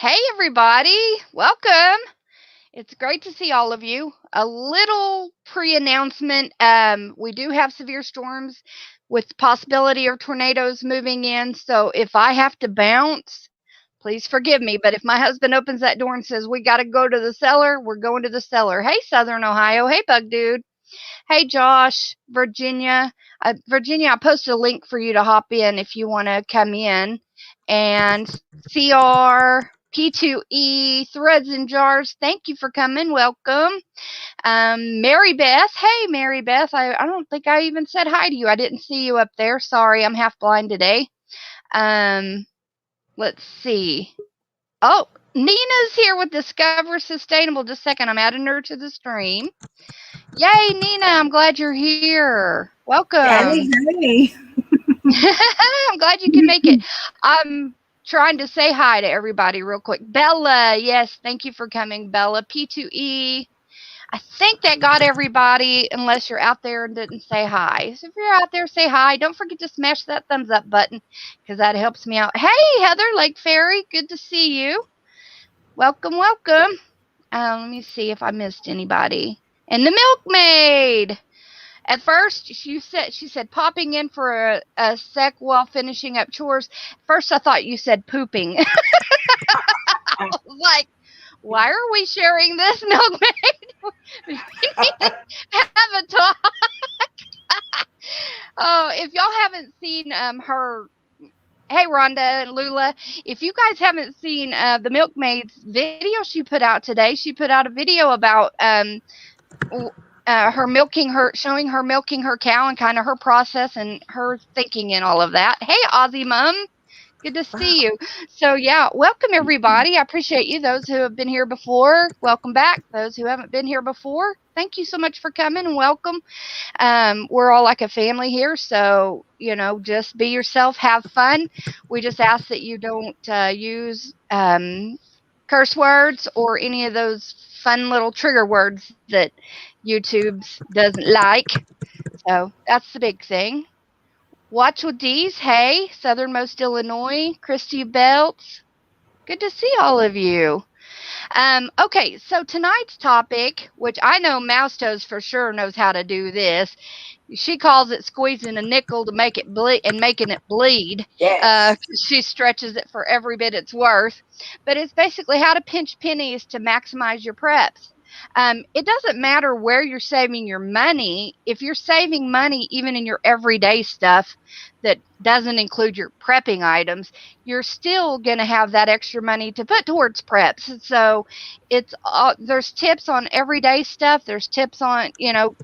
Hey, everybody. Welcome. It's great to see all of you. A little pre-announcement. We do have severe storms with possibility of tornadoes moving in. So if I have to bounce, please forgive me. But if my husband opens that door and says, we got to go to the cellar, we're going to the cellar. Hey, Southern Ohio. Hey, Bug Dude. Hey, Josh, Virginia. Virginia, I posted a link for you to hop in if you want to come in. And CR, P2E, Threads and Jars, thank you for coming. Welcome. Mary Beth. Hey, Mary Beth. I don't think I even said hi to you. I didn't see you up there. Sorry, I'm half blind today. Let's see. Oh, Nina's here with Discover Sustainable. Just a second. I'm adding her to the stream. Yay, Nina. I'm glad you're here. Welcome. Hey. I'm glad you can make it. I'm trying to say hi to everybody real quick. Bella, yes, thank you for coming, Bella. P2E. I think that got everybody, unless you're out there and didn't say hi. So if you're out there, say hi. Don't forget to smash that thumbs up button because that helps me out. Hey, Heather Lake Fairy, good to see you. Welcome, welcome. Let me see if I missed anybody. And the milkmaid. At first, she said popping in for a sec while finishing up chores. First, I thought you said pooping. I was like, why are we sharing this, milkmaid? We need to have a talk. Oh, if y'all haven't seen her. Hey, Rhonda and Lula, if you guys haven't seen the milkmaid's video she put out today, she put out a video about her milking showing her milking her cow and kind of her process and her thinking and all of that. Hey, Aussie Mom, good to see you. So yeah, welcome everybody. I appreciate you. Those who have been here before, welcome back. Those who haven't been here before, thank you so much for coming and welcome. We're all like a family here, so just be yourself, have fun. We just ask that you don't use curse words or any of those fun little trigger words that YouTube doesn't like. So that's the big thing. Watch with D's. Hey, Southernmost Illinois, Christy Belts. Good to see all of you. Okay, so tonight's topic, which I know Mouse Toes for sure knows how to do this. She calls it squeezing a nickel to make it bleed and making it bleed. Yes. She stretches it for every bit it's worth. But it's basically how to pinch pennies to maximize your preps. It doesn't matter where you're saving your money. If you're saving money even in your everyday stuff that doesn't include your prepping items, you're still going to have that extra money to put towards preps. So there's tips on everyday stuff. There's tips on,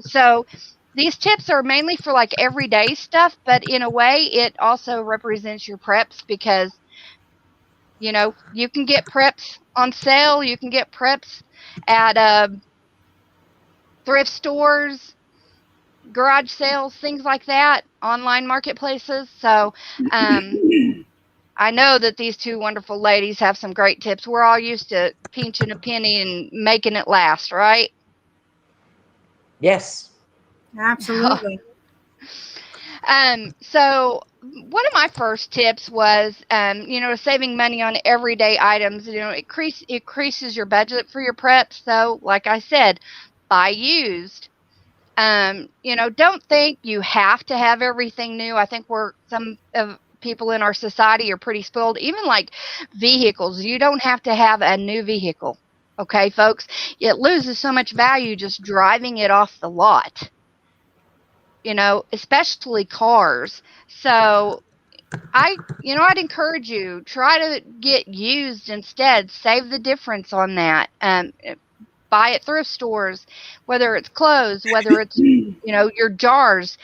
so these tips are mainly for like everyday stuff, but in a way it also represents your preps because, you can get preps on sale. You can get preps at thrift stores, garage sales, things like that, online marketplaces. So I know that these two wonderful ladies have some great tips. We're all used to pinching a penny and making it last, right? Yes. Absolutely. So one of my first tips was, saving money on everyday items. It increases your budget for your preps. So, like I said, buy used. Don't think you have to have everything new. I think some people in our society are pretty spoiled. Even like vehicles, you don't have to have a new vehicle. Okay, folks, it loses so much value just driving it off the lot. Especially cars. So I'd encourage you, try to get used instead. Save the difference on that. Buy at thrift stores, whether it's clothes, whether it's, your jars.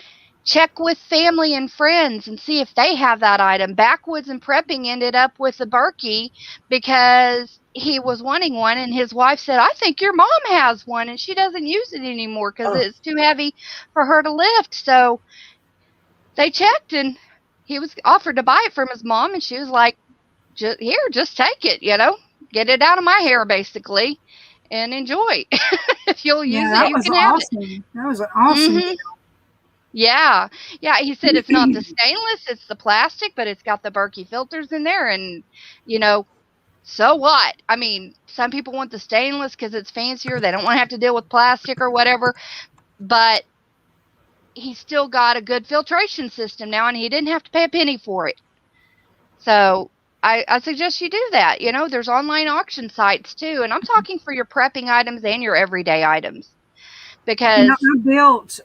Check with family and friends and see if they have that item. Backwoods and Prepping ended up with a Berkey because he was wanting one, and his wife said, I think your mom has one, and she doesn't use it anymore because it's too heavy for her to lift. So they checked, and he was offered to buy it from his mom, and she was like, here, just take it, get it out of my hair, basically, and enjoy. If you'll use it, you can have it. That was an awesome deal. Yeah. He said it's not the stainless, it's the plastic, but it's got the Berkey filters in there, and So what? I mean, some people want the stainless because it's fancier. They don't want to have to deal with plastic or whatever. But he's still got a good filtration system now, and he didn't have to pay a penny for it. So I suggest you do that. You know, there's online auction sites too, and I'm talking for your prepping items and your everyday items. Because I built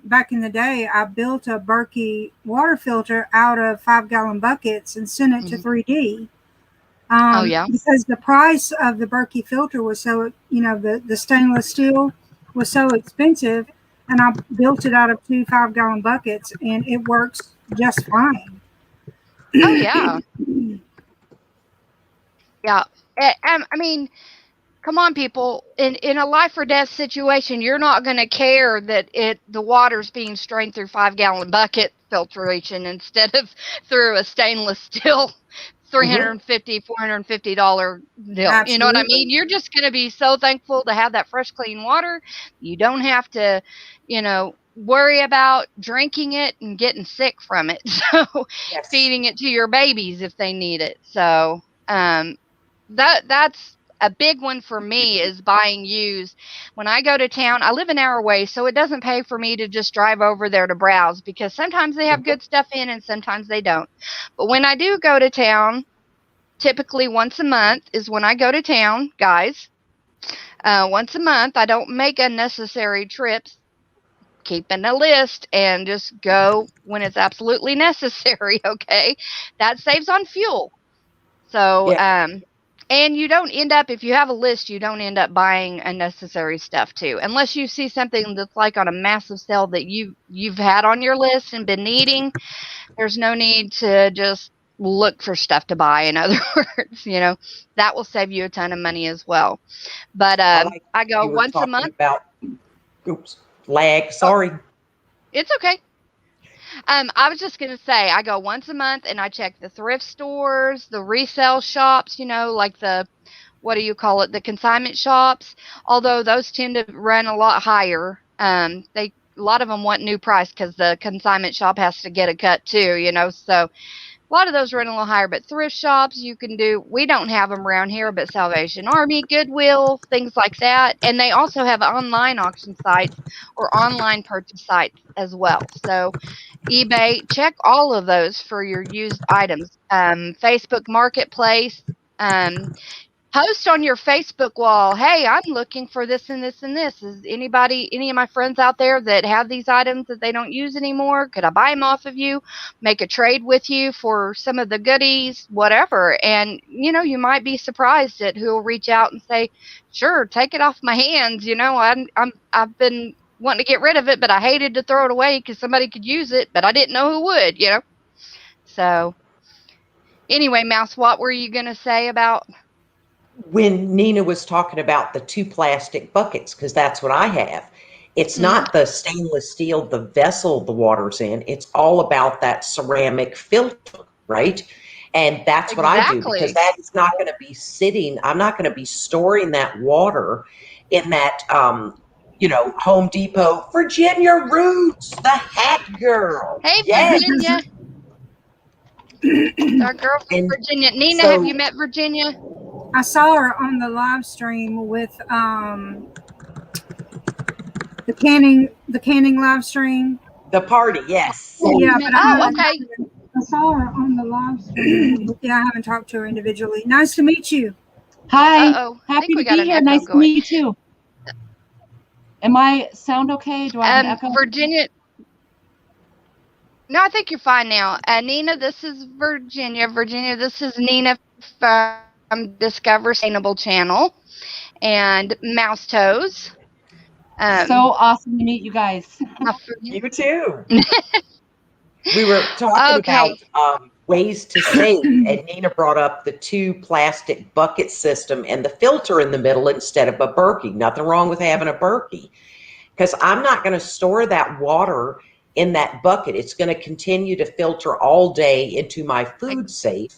back in the day, I built a Berkey water filter out of 5-gallon buckets and sent it to 3D. Oh yeah, because the price of the Berkey filter was so, the stainless steel was so expensive, and I built it out of 2 5-gallon buckets, and it works just fine. Oh yeah, yeah. I mean, come on, people. In a life or death situation, you're not going to care that the water's being strained through 5-gallon bucket filtration instead of through a stainless steel $350, $450 deal. Absolutely. You know what I mean? You're just going to be so thankful to have that fresh, clean water. You don't have to, worry about drinking it and getting sick from it. So Yes. feeding it to your babies if they need it. So that's a big one for me, is buying used. When I go to town, I live an hour away, so it doesn't pay for me to just drive over there to browse, because sometimes they have good stuff in and sometimes they don't. But when I do go to town, typically once a month is when I go to town, guys. Once a month. I don't make unnecessary trips. Keeping a list and just go when it's absolutely necessary, okay? That saves on fuel. So, Yeah. and you don't end up, if you have a list, you don't end up buying unnecessary stuff too, unless you see something that's like on a massive sale that you've had on your list and been needing. There's no need to just look for stuff to buy. In other words, that will save you a ton of money as well. But I go once a month. Lag. Sorry. It's okay. I was just going to say, I go once a month and I check the thrift stores, the resale shops, like what do you call it? The consignment shops. Although those tend to run a lot higher. A lot of them want new price because the consignment shop has to get a cut too, so a lot of those run a little higher. But thrift shops, we don't have them around here, but Salvation Army, Goodwill, things like that. And they also have online auction sites or online purchase sites as well. So eBay, check all of those for your used items. Facebook Marketplace, post on your Facebook wall, hey, I'm looking for this and this and this. Is any of my friends out there that have these items that they don't use anymore? Could I buy them off of you? Make a trade with you for some of the goodies, whatever. And, you might be surprised at who will reach out and say, sure, take it off my hands. I've been wanting to get rid of it, but I hated to throw it away because somebody could use it, but I didn't know who would, So anyway, Mouse, what were you going to say about... When Nina was talking about the 2 plastic buckets, because that's what I have. It's not the stainless steel, the vessel the water's in. It's all about that ceramic filter, right? And that's what I do, because that is not going to be sitting. I'm not going to be storing that water in that, Home Depot, Virginia Roots, the hat girl. Hey, yes. Virginia. Our girl from Virginia. Nina, have you met Virginia? I saw her on the live stream with the canning live stream. The party, yes. Yeah, but okay. I saw her on the live stream. Yeah, I haven't talked to her individually. Nice to meet you. Hi. Happy to be here. Nice to meet you too. Am I sound okay? Do I have an echo? Virginia. No, I think you're fine now. Nina, this is Virginia. Virginia, this is Nina from Discover Sustainable Channel and Mouse Toes. So awesome to meet you guys. You too. We were talking about ways to save, and Nina brought up the 2 plastic bucket system and the filter in the middle instead of a Berkey. Nothing wrong with having a Berkey, because I'm not going to store that water in that bucket. It's going to continue to filter all day into my food safe,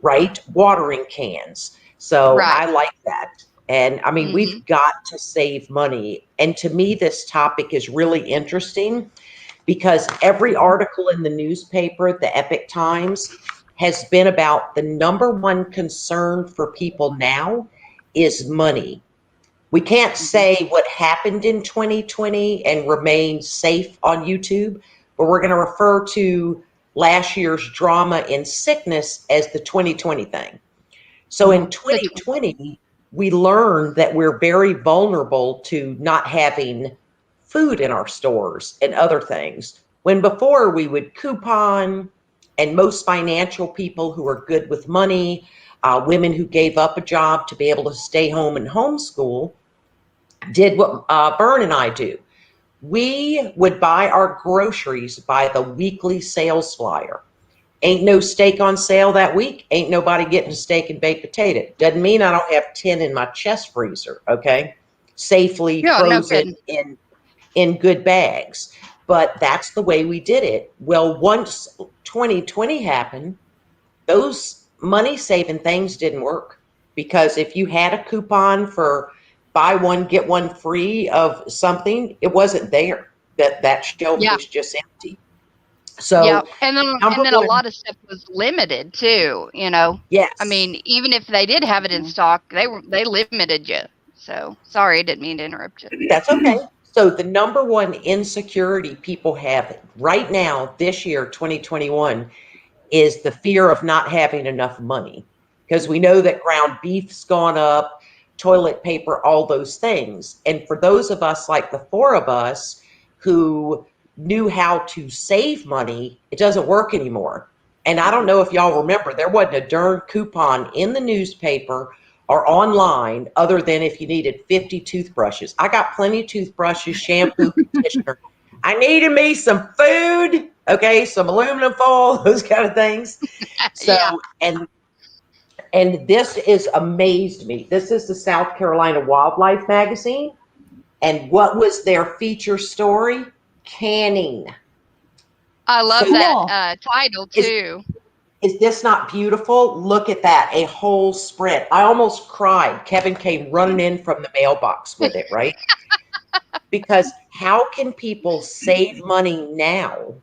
right, watering cans. So I like that. And I mean, we've got to save money. And to me, this topic is really interesting, because every article in the newspaper, the Epic Times, has been about the number one concern for people now is money. We can't say what happened in 2020 and remain safe on YouTube, but we're going to refer to last year's drama and sickness as the 2020 thing. So in 2020, we learned that we're very vulnerable to not having food in our stores and other things. When before we would coupon, and most financial people who are good with money, women who gave up a job to be able to stay home and homeschool, did what Vern and I do. We would buy our groceries by the weekly sales flyer. Ain't no steak on sale that week. Ain't nobody getting a steak and baked potato. Doesn't mean I don't have 10 in my chest freezer, okay? Safely frozen in good bags. But that's the way we did it. Well, once 2020 happened, those money-saving things didn't work. Because if you had a coupon for buy one, get one free of something, it wasn't there. That shelf was just empty. So and then a lot of stuff was limited too, you know. Yes. I mean, even if they did have it in stock, they limited you. So sorry, I didn't mean to interrupt you. That's okay. So the number one insecurity people have right now, this year, 2021, is the fear of not having enough money. Because we know that ground beef's gone up, toilet paper, all those things. And for those of us like the four of us who knew how to save money, it doesn't work anymore. And I don't know if y'all remember, there wasn't a darn coupon in the newspaper or online other than if you needed 50 toothbrushes. I got plenty of toothbrushes, shampoo, conditioner. I needed me some food, okay, some aluminum foil, those kind of things. So, and this is amazed me. This is the South Carolina Wildlife Magazine. And what was their feature story? Canning. I love that title too. Is this not beautiful? Look at that, a whole spread. I almost cried. Kevin came running in from the mailbox with it, right? Because how can people save money now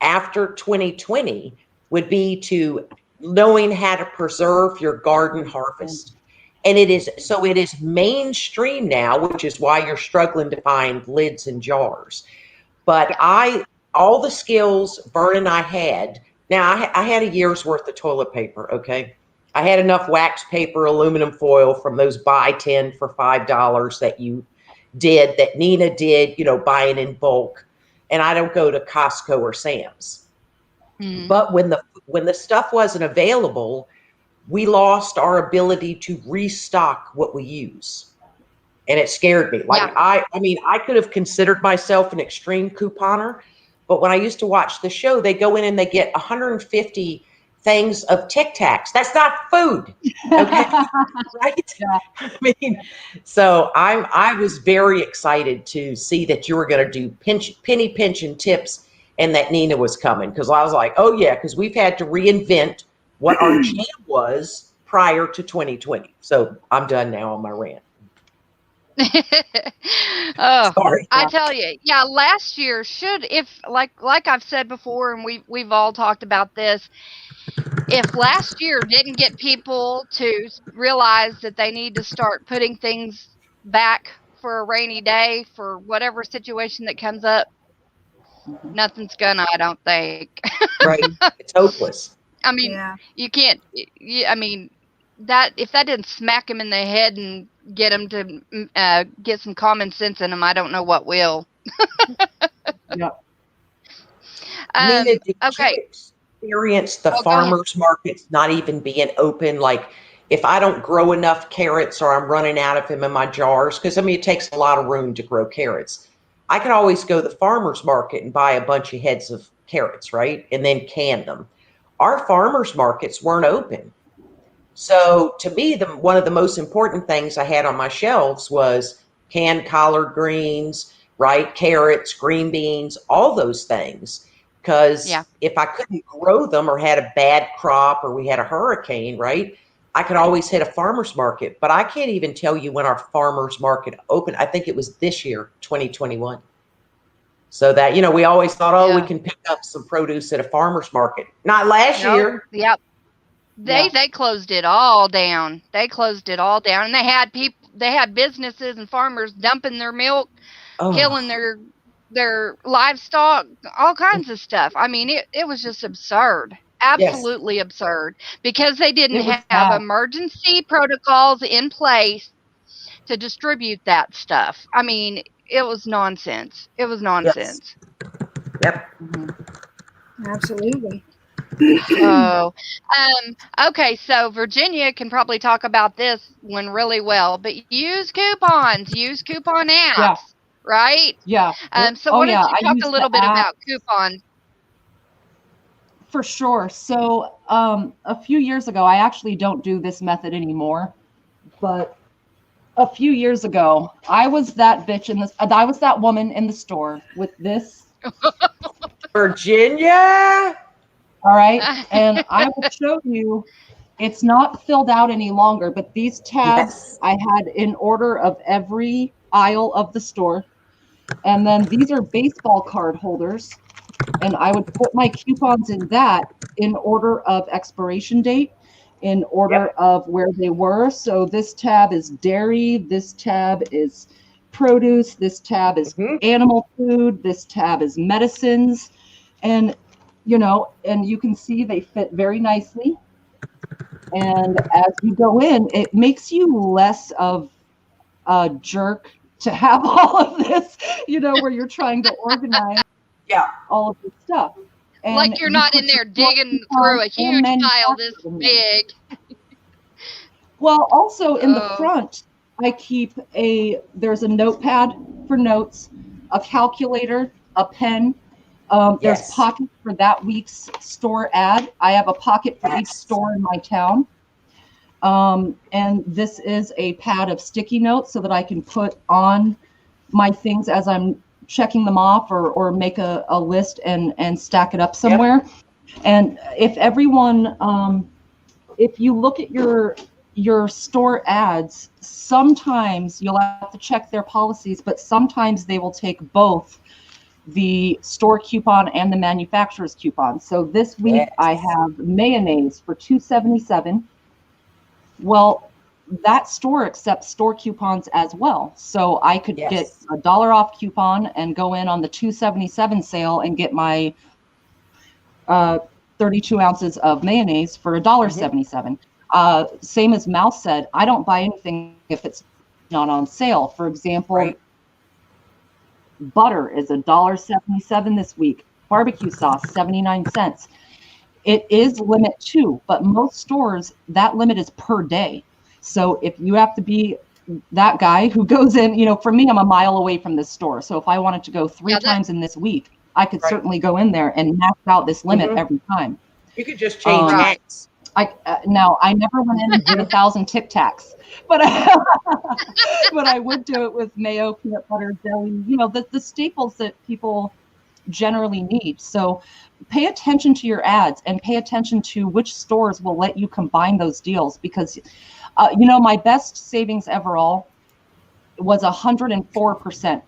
after 2020 would be to knowing how to preserve your garden harvest. And it is mainstream now, which is why you're struggling to find lids and jars. But all the skills Vern and I had, now I had a year's worth of toilet paper, okay? I had enough wax paper, aluminum foil from those buy 10 for $5 that you did, that Nina did, buying in bulk. And I don't go to Costco or Sam's. Mm. But when the stuff wasn't available, we lost our ability to restock what we use. And it scared me. I could have considered myself an extreme couponer, but when I used to watch the show, they go in and they get 150 things of Tic Tacs. That's not food. Okay. Right? Yeah. So I was very excited to see that you were going to do penny pinching tips and that Nina was coming. Cause I was like, oh yeah. Cause we've had to reinvent what our jam was prior to 2020. So I'm done now on my rant. Sorry. I tell you, last year like I've said before, and we've all talked about this. If last year didn't get people to realize that they need to start putting things back for a rainy day, for whatever situation that comes up, nothing's gonna, I don't think. Right. It's hopeless. I mean, you can't, that if that didn't smack them in the head and get them to get some common sense in them, I don't know what will. Nina, did you experience the farmers markets not even being open? Like if I don't grow enough carrots or I'm running out of them in my jars, because it takes a lot of room to grow carrots. I can always go to the farmers market and buy a bunch of heads of carrots, right? And then can them. Our farmers markets weren't open. So to me, one of the most important things I had on my shelves was canned collard greens, right? Carrots, green beans, all those things. Because if I couldn't grow them or had a bad crop or we had a hurricane, right, I could always hit a farmer's market. But I can't even tell you when our farmer's market opened. I think it was this year, 2021. So that, you know, we always thought, oh, we Yeah. can pick up some produce at a farmer's market. Not last year. Yep. They closed it all down. They closed it all down, and they had businesses and farmers dumping their milk, killing their livestock, all kinds of stuff. I mean, it was just absurd. Absolutely absurd, because they didn't have emergency protocols in place to distribute that stuff. I mean, it was nonsense. It was nonsense. Yes. Yep. Mm-hmm. Absolutely. Oh, okay. So Virginia can probably talk about this one really well, but use coupons, use coupon apps, right? Yeah. So why don't you talk a little bit about coupons? For sure. So a few years ago, I actually don't do this method anymore, but a few years ago, I was that bitch I was that woman in the store with this. Virginia. All right. And I will show you, it's not filled out any longer, but these tabs I had in order of every aisle of the store. And then these are baseball card holders. And I would put my coupons in that in order of expiration date, in order of where they were. So this tab is dairy, this tab is produce, this tab is animal food, this tab is medicines. And, you know, and you can see they fit very nicely. And as you go in, it makes you less of a jerk to have all of this, you know, where you're trying to organize all of this stuff. And like you're not in there digging through a huge pile this big. Well, also in the front, I keep there's a notepad for notes, a calculator, a pen. There's pockets for that week's store ad. I have a pocket for each store in my town. And this is a pad of sticky notes so that I can put on my things as I'm checking them off, or make a list and stack it up somewhere. And if everyone, if you look at your store ads, sometimes you'll have to check their policies, but sometimes they will take both the store coupon and the manufacturer's coupon. So this week I have mayonnaise for $2.77. Well, that store accepts store coupons as well. So I could get $1 off coupon and go in on the $2.77 sale and get my 32 ounces of mayonnaise for $1.77. Same as Mouse said, I don't buy anything if it's not on sale. For example, butter is $1.77 this week. Barbecue sauce, 79 cents. It is limit 2, but most stores, that limit is per day. So if you have to be that guy who goes in, you know, for me, I'm a mile away from this store. So if I wanted to go 3 times in this week, I could certainly go in there and max out this limit every time. You could just change hacks. Now, I never went in and did 1,000 Tic Tacs, but I would do it with mayo, peanut butter, jelly, you know, the staples that people generally need. So pay attention to your ads and pay attention to which stores will let you combine those deals, because you know, my best savings overall was 104%.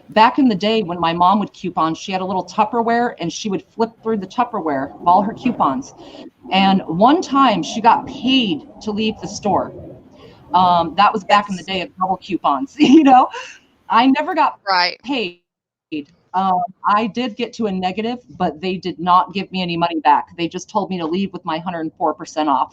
Back in the day when my mom would coupon, she had a little Tupperware and she would flip through the Tupperware of all her coupons. And one time she got paid to leave the store. That was back in the day of double coupons. You know, I never got paid. I did get to a negative, but they did not give me any money back. They just told me to leave with my 104% off.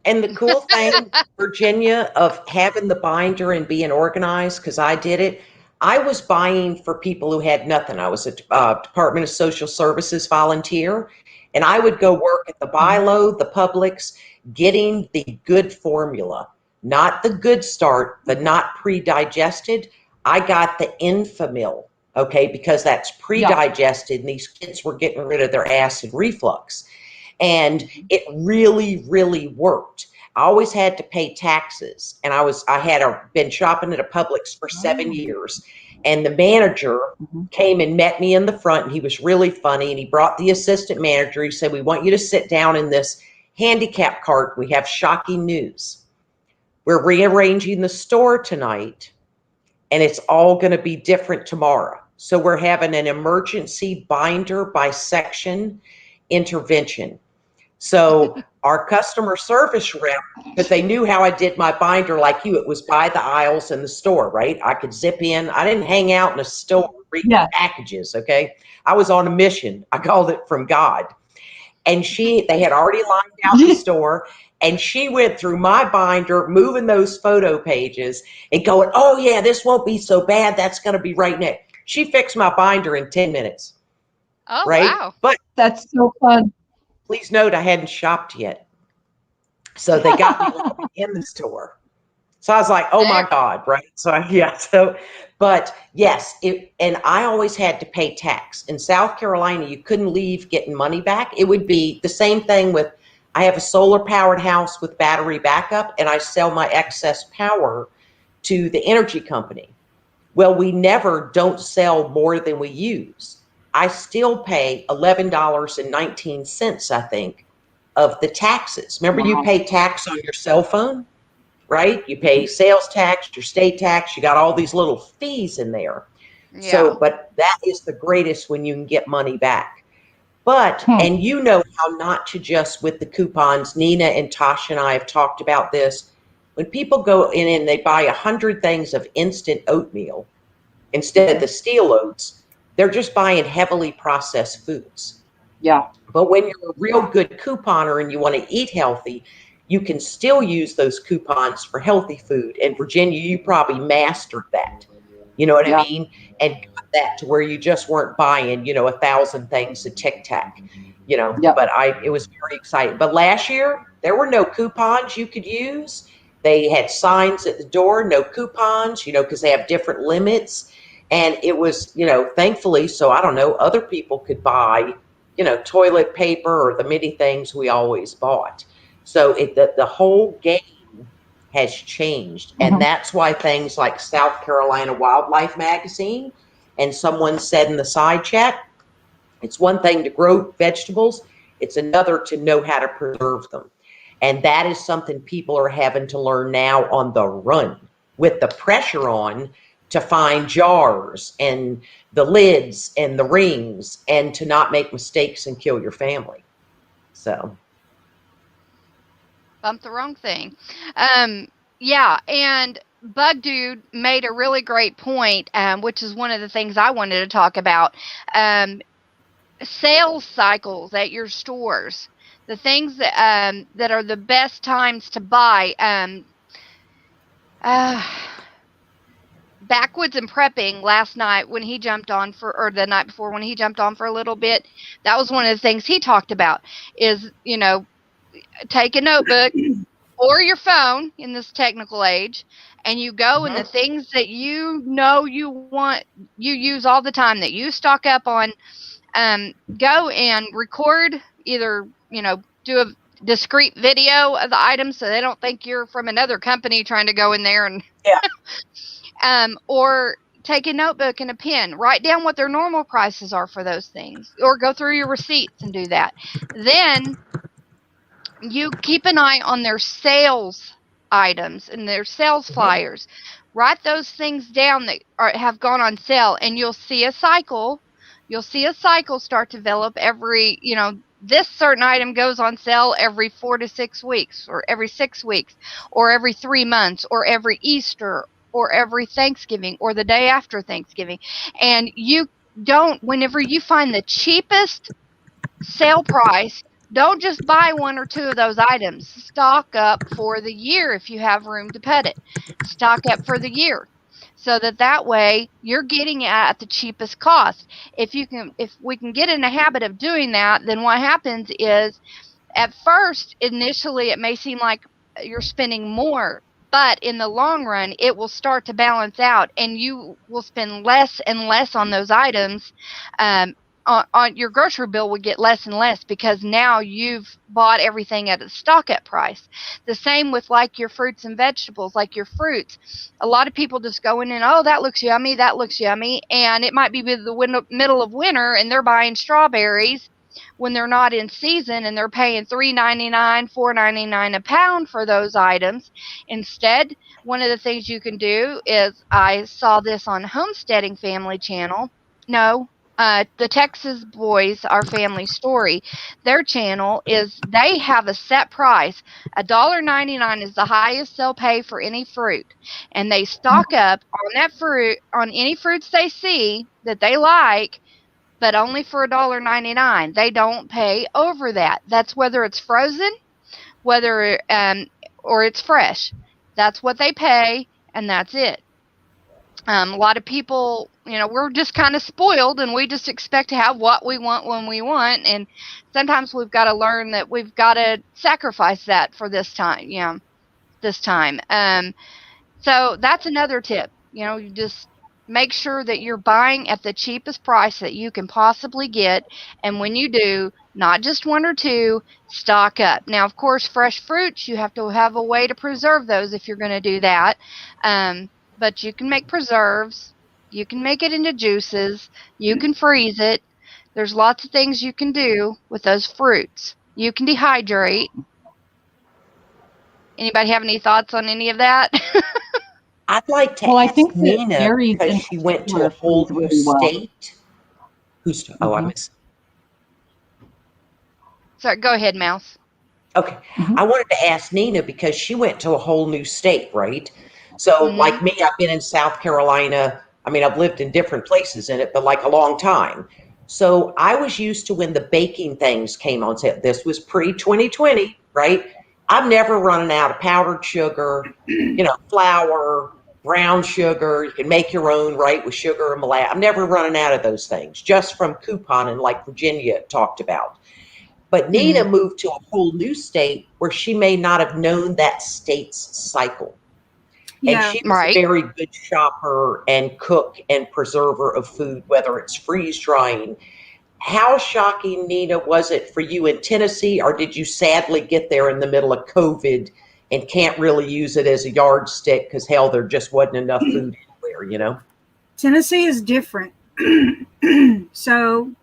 And the cool thing, Virginia, of having the binder and being organized, because I did it, I was buying for people who had nothing. I was a Department of Social Services volunteer, and I would go work at the Bi-Lo, the Publix, getting the good formula, not the Good Start, the not pre-digested. I got the Infamil, okay, because that's pre-digested, and these kids were getting rid of their acid reflux. And it really, really worked. I always had to pay taxes, and I had been shopping at a Publix for 7 years. And the manager came and met me in the front, and he was really funny. And he brought the assistant manager. He said, "We want you to sit down in this handicap cart. We have shocking news. We're rearranging the store tonight, and it's all going to be different tomorrow. So we're having an emergency binder by section intervention. So our customer service rep, but they knew how I did my binder like you. It was by the aisles in the store, right? I could zip in. I didn't hang out in a store reading packages, okay? I was on a mission. I called it from God. And they had already lined out the store, and she went through my binder, moving those photo pages and going, oh yeah, this won't be so bad. That's going to be right next. She fixed my binder in 10 minutes. Oh, right? wow. But that's so fun. Please note, I hadn't shopped yet. So they got me in the store. So I was like, oh my God, right? But yes, and I always had to pay tax. In South Carolina, you couldn't leave getting money back. It would be the same thing with, I have a solar powered house with battery backup, and I sell my excess power to the energy company. Well, we never don't sell more than we use. I still pay $11.19, I think, of the taxes. Remember, you pay tax on your cell phone, right? You pay sales tax, your state tax, you got all these little fees in there. Yeah. So, but that is the greatest when you can get money back. But, and you know how not to just with the coupons, Nina and Tasha and I have talked about this. When people go in and they buy 100 things of instant oatmeal instead of the steel oats, they're just buying heavily processed foods. Yeah. But when you're a real good couponer and you want to eat healthy, you can still use those coupons for healthy food. And Virginia, you probably mastered that. You know what I mean? And got that to where you just weren't buying, 1,000 things of Tic Tac, but it was very exciting. But last year, there were no coupons you could use. They had signs at the door, no coupons, because they have different limits. And it was, thankfully, so I don't know, other people could buy, toilet paper or the many things we always bought. So the whole game has changed. And that's why things like South Carolina Wildlife Magazine, and someone said in the side chat, it's one thing to grow vegetables, it's another to know how to preserve them. And that is something people are having to learn now on the run with the pressure on to find jars and the lids and the rings and to not make mistakes and kill your family. So. Bump the wrong thing. Yeah, and Bug Dude made a really great point, which is one of the things I wanted to talk about. Sales cycles at your stores, the things that are the best times to buy. Backwoods and Prepping last night when he jumped on or the night before when he jumped on for a little bit, that was one of the things he talked about is, take a notebook or your phone in this technical age, and you go and the things that you want, you use all the time, that you stock up on, go and record, either, do a discrete video of the items so they don't think you're from another company trying to go in there and or take a notebook and a pen, write down what their normal prices are for those things, or go through your receipts and do that. Then you keep an eye on their sales items and their sales flyers. Write those things down that have gone on sale, and you'll see a cycle. You'll see a cycle start to develop every, this certain item goes on sale every 4 to 6 weeks, or every 6 weeks, or every 3 months, or every Easter, or every Thanksgiving, or the day after Thanksgiving. And whenever you find the cheapest sale price, don't just buy 1 or 2 of those items. Stock up for the year if you have room to put it. Stock up for the year, so that way you're getting it at the cheapest cost. If we can get in a habit of doing that, then what happens is, at first, initially, it may seem like you're spending more, but in the long run, it will start to balance out, and you will spend less and less on those items. On your grocery bill would get less and less, because now you've bought everything at a stock up price. The same with like your fruits and vegetables, like your fruits. A lot of people just go in and, oh, that looks yummy, and it might be the middle of winter, and they're buying strawberries when they're not in season, and they're paying $3.99, $4.99 a pound for those items. Instead, one of the things you can do is, I saw this on Homesteading Family Channel, No. The Texas Boys, Our Family Story, their channel is, they have a set price. $1.99 is the highest they'll pay for any fruit. And they stock up on that fruit, on any fruits they see that they like, but only for $1.99. They don't pay over that. That's whether it's frozen, whether or it's fresh. That's what they pay, and that's it. A lot of people, we're just kind of spoiled, and we just expect to have what we want when we want. And sometimes we've got to learn that we've got to sacrifice that for this time. This time. So that's another tip. You just make sure that you're buying at the cheapest price that you can possibly get. And when you do, not just one or two, stock up. Now, of course, fresh fruits, you have to have a way to preserve those if you're going to do that. But you can make preserves. You can make it into juices. You can freeze it. There's lots of things you can do with those fruits. You can dehydrate. Anybody have any thoughts on any of that? I'd like to ask Nina, because she went to a whole new state. I missed. Sorry, go ahead, Mouse. Okay. I wanted to ask Nina because she went to a whole new state, right? So like me, I've been in South Carolina. I mean, I've lived in different places in it, but like a long time. So I was used to when the baking things came on sale. This was pre-2020, right? I'm never running out of powdered sugar, flour, brown sugar. You can make your own, right, with sugar and molasses. I'm never running out of those things, just from couponing like Virginia talked about. But Nina moved to a whole new state where she may not have known that state's cycle. Yeah, and she was a very good shopper and cook and preserver of food, whether it's freeze drying. How shocking, Nina, was it for you in Tennessee, or did you sadly get there in the middle of COVID and can't really use it as a yardstick because, hell, there just wasn't enough food anywhere, Tennessee is different. So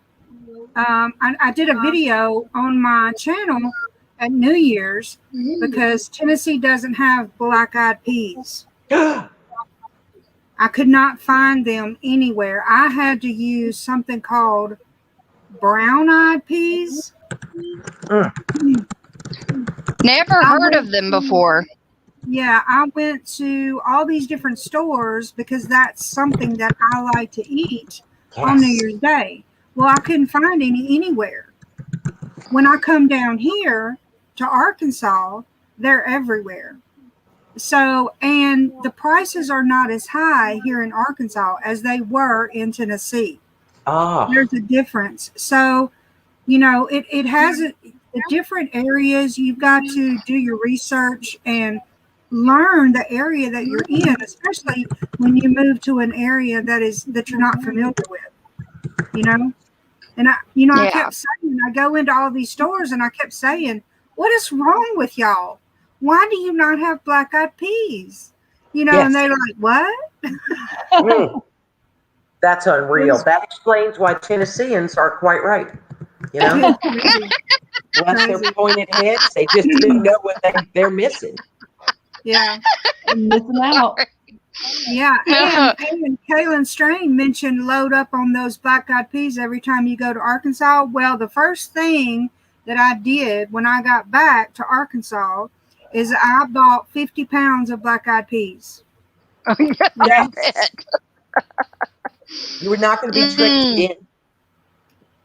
I did a video on my channel at New Year's because Tennessee doesn't have black-eyed peas. I could not find them anywhere. I had to use something called brown-eyed peas. Never heard of them before. Yeah, I went to all these different stores because that's something that I like to eat on New Year's Day. Well, I couldn't find any anywhere. When I come down here to Arkansas, they're everywhere. So, and the prices are not as high here in Arkansas as they were in Tennessee. There's a difference. So, it has the different areas. You've got to do your research and learn the area that you're in, especially when you move to an area that you're not familiar with, And I kept saying, I go into all these stores and I kept saying, what is wrong with y'all? Why do you not have black-eyed peas? And they're like, what? That's unreal. That explains why Tennesseans are quite right. Bless their pointed heads. They just didn't know what they're missing. Yeah. Missing out. Yeah. And Kaylin Strain mentioned load up on those black-eyed peas every time you go to Arkansas. Well, the first thing that I did when I got back to Arkansas is I bought 50 pounds of black-eyed peas. Yes. You were not going to be tricked again.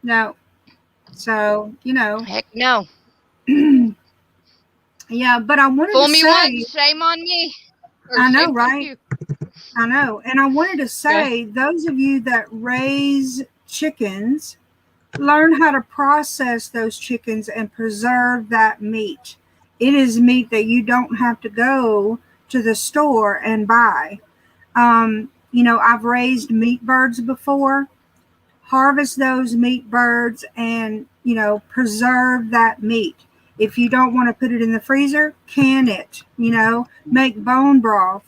No. So, Heck no. Yeah, but I wanted Fool to me say. once, shame on me. I know, right? I know. And I wanted to say, those of you that raise chickens, learn how to process those chickens and preserve that meat. It is meat that you don't have to go to the store and buy. I've raised meat birds before. Harvest those meat birds and, preserve that meat. If you don't want to put it in the freezer, can it, make bone broth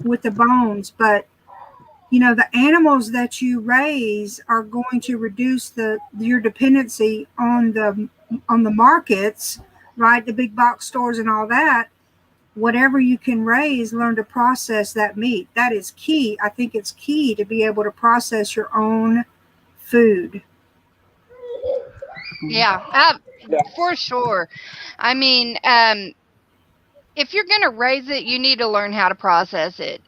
with the bones. But, the animals that you raise are going to reduce your dependency on the markets, right? The big box stores and all that. whatever you can raise, learn to process that meat. That is key. I think it's key to be able to process your own food. Yeah, for sure. I mean, if you're going to raise it, you need to learn how to process it.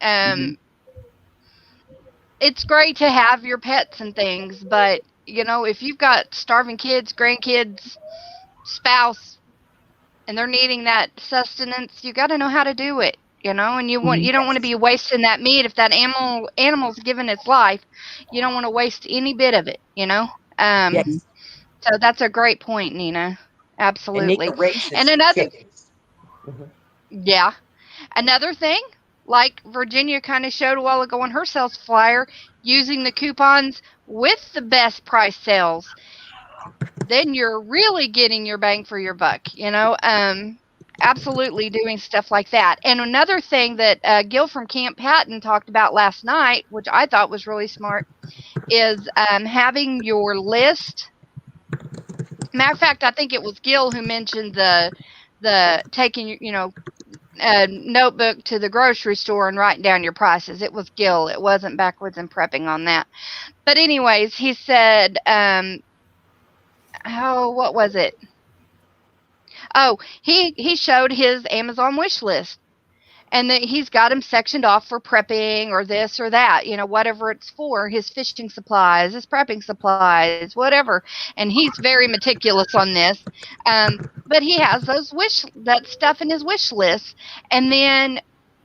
It's great to have your pets and things, but, you know, if you've got starving kids, grandkids, spouse, and they're needing that sustenance, you got to know how to do it, you know, and you don't want to be wasting that meat. If that animal's given its life, you don't want to waste any bit of it, you know. So that's a great point, Nina. Absolutely. And another, another thing, like Virginia kind of showed a while ago on her sales flyer, using the coupons with the best price sales, then you're really getting your bang for your buck, you know. Absolutely doing stuff like that. And another thing that Gil from Camp Patton talked about last night, which I thought was really smart, is having your list. Matter of fact, I think it was Gil who mentioned the taking, you know, a notebook to the grocery store and writing down your prices. It was Gil. It wasn't Backwards and Prepping on that. But anyways, he said, what was it? Oh, he showed his Amazon wish list. And that he's got them sectioned off for prepping or this or that, you know, whatever it's for, his fishing supplies, his prepping supplies, whatever. And he's very meticulous on this. But he has that stuff in his wish list. And then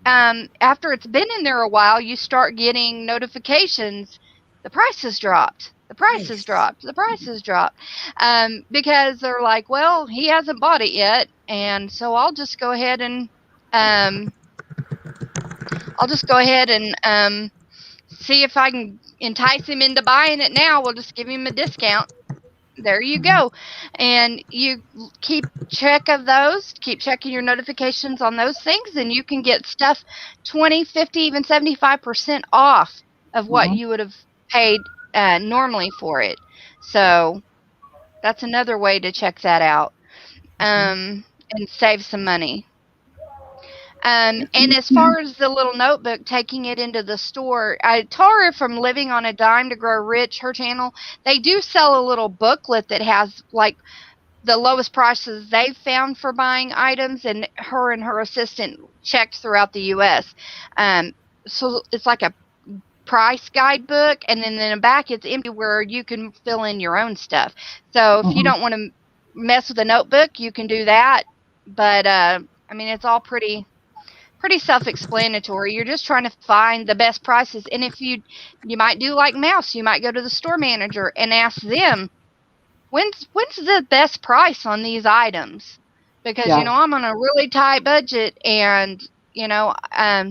after it's been in there a while, you start getting notifications. The price has dropped. The price has dropped. The price has dropped. Because they're like, well, he hasn't bought it yet. And so I'll just go ahead and see if I can entice him into buying it now. We'll just give him a discount. There you go. And you keep check of those, keep checking your notifications on those things, and you can get stuff 20, 50, even 75% off of what you would have paid normally for it. So that's another way to check that out and save some money. And as far as the little notebook, taking it into the store, Tara from Living on a Dime to Grow Rich, her channel, they do sell a little booklet that has like the lowest prices they've found for buying items, and her assistant checked throughout the U.S. So it's like a price guidebook, and then in the back it's empty where you can fill in your own stuff. So if you don't want to mess with a notebook, you can do that. But I mean, it's all pretty self-explanatory. You're just trying to find the best prices. And if you might do like Mouse, you might go to the store manager and ask them, when's the best price on these items? Because, you know, I'm on a really tight budget, and, you know,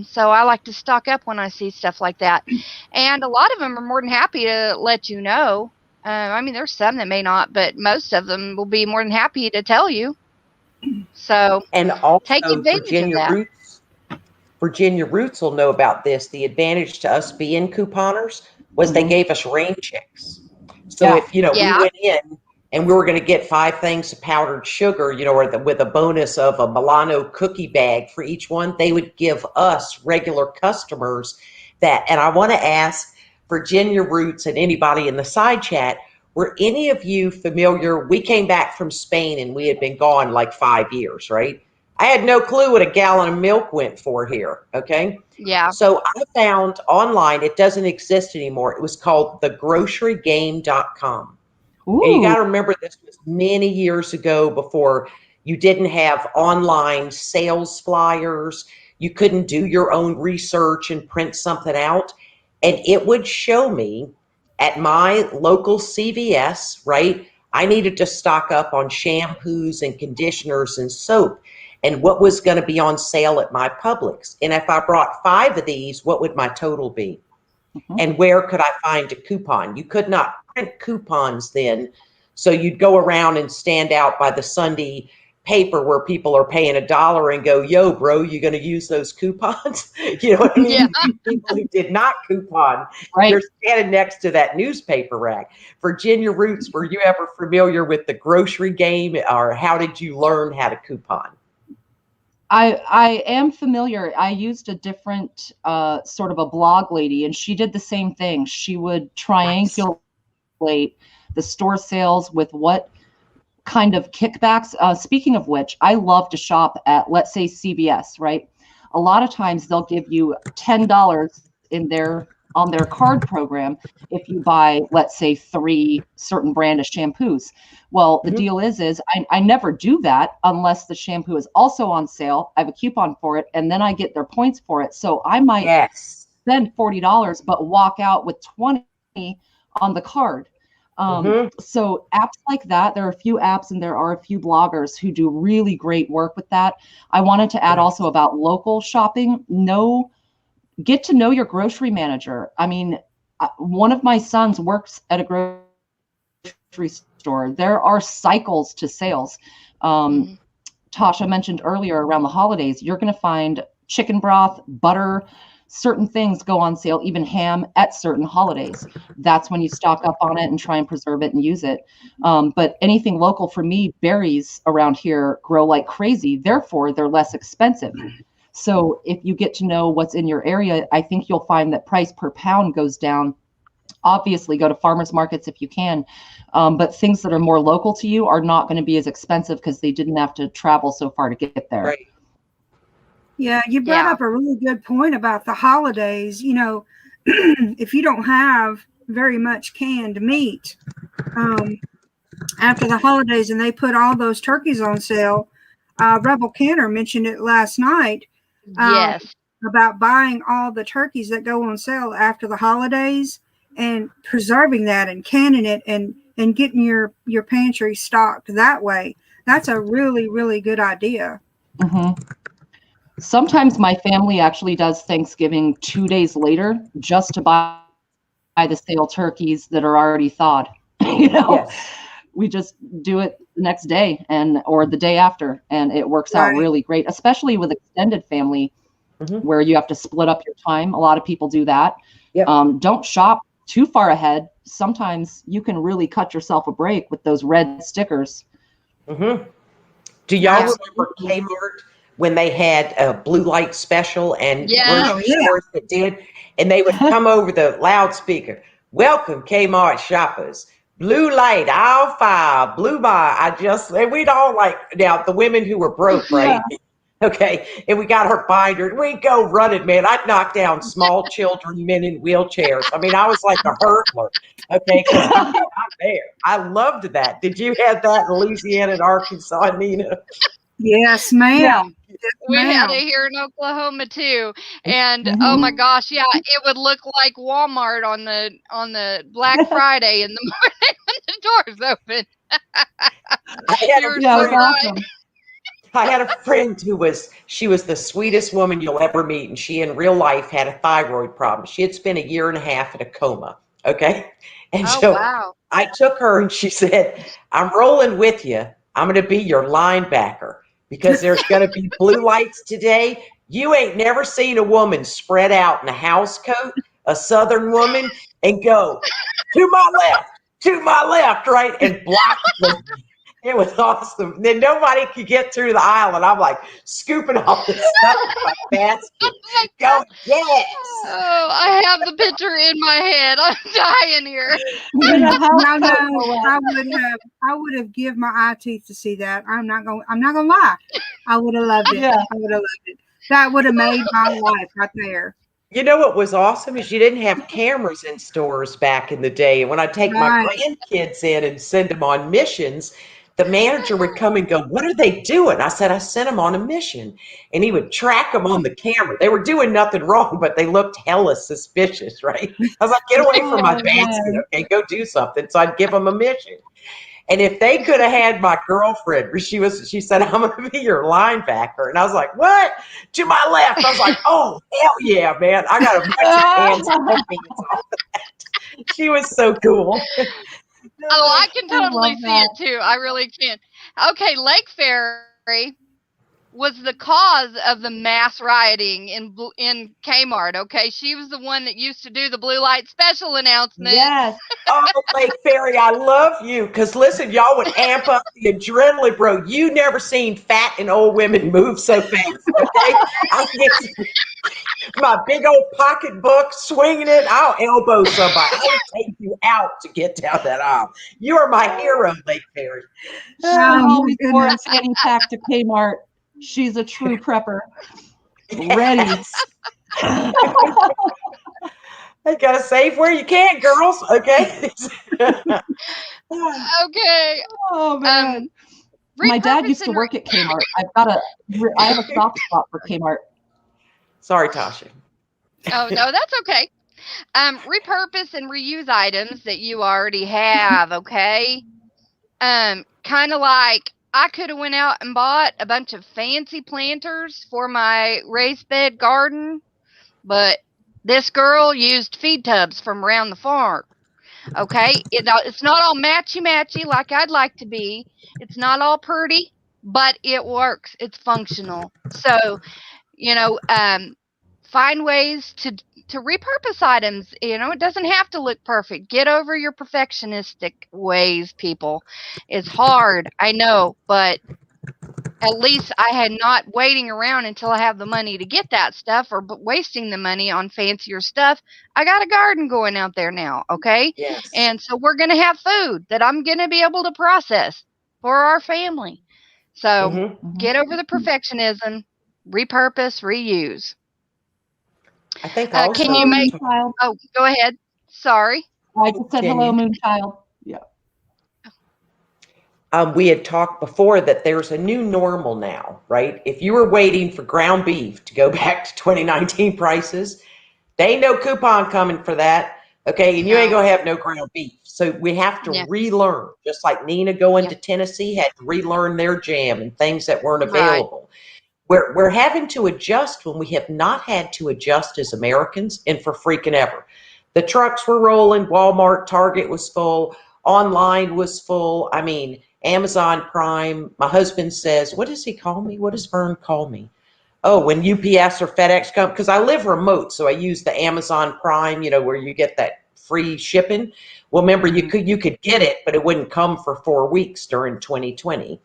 so I like to stock up when I see stuff like that. And a lot of them are more than happy to let you know. I mean, there's some that may not, but most of them will be more than happy to tell you. So, and also take advantage of that. Virginia Roots will know about this. The advantage to us being couponers was they gave us rain checks. So if, you know, we went in and we were going to get 5 things of powdered sugar, you know, or with a bonus of a Milano cookie bag for each one, they would give us regular customers that. And I want to ask Virginia Roots and anybody in the side chat, were any of you familiar? We came back from Spain and we had been gone like 5 years, right? I had no clue what a gallon of milk went for here, okay? Yeah. So I found online, it doesn't exist anymore. It was called thegrocerygame.com. And you got to remember, this was many years ago, before you didn't have online sales flyers. You couldn't do your own research and print something out. And it would show me at my local CVS, right? I needed to stock up on shampoos and conditioners and soap, and what was going to be on sale at my Publix. And if I brought 5 of these, what would my total be? And where could I find a coupon? You could not print coupons then. So you'd go around and stand out by the Sunday paper where people are paying $1 and go, yo, bro, you going to use those coupons? You know what I mean? Yeah. People who did not coupon, you're standing next to that newspaper rack. Virginia Roots, were you ever familiar with the grocery game, or how did you learn how to coupon? I am familiar. I used a different sort of a blog lady, and she did the same thing. She would triangulate the store sales with what kind of kickbacks. Speaking of which, I love to shop at, let's say, CVS, right? A lot of times they'll give you $10 on their card program if you buy, let's say, 3 certain brand of shampoos. Well, the deal is I never do that unless the shampoo is also on sale. I have a coupon for it, and then I get their points for it. So I might spend $40, but walk out with 20 on the card. So apps like that, there are a few apps and there are a few bloggers who do really great work with that. I wanted to add also about local shopping. Get to know your grocery manager. I mean, one of my sons works at a grocery store. There are cycles to sales. Tasha mentioned earlier around the holidays, you're going to find chicken broth, butter, certain things go on sale, even ham at certain holidays. That's when you stock up on it and try and preserve it and use it. But anything local, for me, berries around here grow like crazy. Therefore, they're less expensive. So if you get to know what's in your area, I think you'll find that price per pound goes down. Obviously, go to farmers markets if you can. But things that are more local to you are not going to be as expensive because they didn't have to travel so far to get there. Right. Yeah, you brought up a really good point about the holidays. You know, if you don't have very much canned meat after the holidays and they put all those turkeys on sale, Rebel Canner mentioned it last night. About buying all the turkeys that go on sale after the holidays and preserving that and canning it and getting your pantry stocked that way. That's a really, really good idea. Sometimes my family actually does Thanksgiving 2 days later just to buy the sale turkeys that are already thawed. We just do it the next day or the day after, and it works out really great, especially with extended family where you have to split up your time. A lot of people do that. Don't shop too far ahead. Sometimes you can really cut yourself a break with those red stickers. Do y'all remember Kmart when they had a blue light special and grocery stores that did? And they would come over the loudspeaker. Welcome, Kmart shoppers. Blue light, aisle 5, blue bar. And we'd all now the women who were broke, right? Okay. And we got our binder and we'd go running, man. I'd knock down small children, men in wheelchairs. I mean, I was like a hurdler. Okay. Because I'm there. I loved that. Did you have that in Louisiana and Arkansas, Nina? Yes, ma'am. We had it here in Oklahoma too, and oh my gosh, it would look like Walmart on the Black Friday in the morning when the doors open. I had a friend she was the sweetest woman you'll ever meet, and she in real life had a thyroid problem. She had spent 1.5 years in a coma. Okay, and I took her and she said, "I'm rolling with you. I'm going to be your linebacker." Because there's going to be blue lights today. You ain't never seen a woman spread out in a house coat, a Southern woman, and go, to my left, right? And block them. It was awesome. Then nobody could get through the aisle. And I'm like scooping all this stuff in my basket. Go, yes. Oh, I have the picture in my head. I'm dying here. I would have given my eye teeth to see that. I'm not gonna lie. I would have loved it. I would have loved it. That would have made my life right there. You know what was awesome is you didn't have cameras in stores back in the day. And when I take my grandkids in and send them on missions, the manager would come and go, "What are they doing?" I said, "I sent them on a mission." And he would track them on the camera. They were doing nothing wrong, but they looked hella suspicious, right? I was like, "Get away from my basket, okay? Go do something." So I'd give them a mission. And if they could have had my girlfriend, she said, "I'm going to be your linebacker." And I was like, "What?" To my left. I was like, "Oh, hell yeah, man. I got a bunch of hands and off that." She was so cool. Oh, I can totally see it too. I really can. Okay, Lake Ferry. was the cause of the mass rioting in Kmart. Okay, she was the one that used to do the blue light special announcement. Yes. Oh, Lake Fairy, I love you. Because listen, y'all would amp up the adrenaline, bro. You never seen fat and old women move so fast. Okay, I get my big old pocketbook, swinging it. I'll elbow somebody. I'll take you out to get down that aisle. You are my hero, Lake Fairy. She always wore a fanny pack to Kmart. She's a true prepper. Ready. Yes. You gotta save where you can, girls. Okay. Okay. Oh man. My dad used to work at Kmart. I have a soft spot for Kmart. Sorry, Tasha. Oh no, that's okay. Repurpose and reuse items that you already have. Okay. Kind of like I could have went out and bought a bunch of fancy planters for my raised bed garden, but this girl used feed tubs from around the farm. Okay, it's not all matchy like I'd like to be. It's not all pretty, but it works. It's functional. So, find ways to repurpose items. It doesn't have to look perfect. Get over your perfectionistic ways, people. It's hard, I know, but at least I had not waiting around until I have the money to get that stuff or wasting the money on fancier stuff. I got a garden going out there now, okay? Yes. And so we're going to have food that I'm going to be able to process for our family. So get over the perfectionism, repurpose, reuse. I think also, can you make? Oh, go ahead. Sorry. I just said hello, Moonchild. Yeah. We had talked before that there's a new normal now, right? If you were waiting for ground beef to go back to 2019 prices, there ain't no coupon coming for that. Okay, and you ain't gonna have no ground beef. So we have to relearn, just like Nina going to Tennessee had to relearn their jam and things that weren't available. Right. We're having to adjust when we have not had to adjust as Americans and for freaking ever. The trucks were rolling, Walmart, Target was full, online was full. I mean, Amazon Prime. My husband says, what does he call me? What does Vern call me? Oh, when UPS or FedEx come, because I live remote, so I use the Amazon Prime, where you get that free shipping. Well, remember, you could get it, but it wouldn't come for 4 weeks during 2020.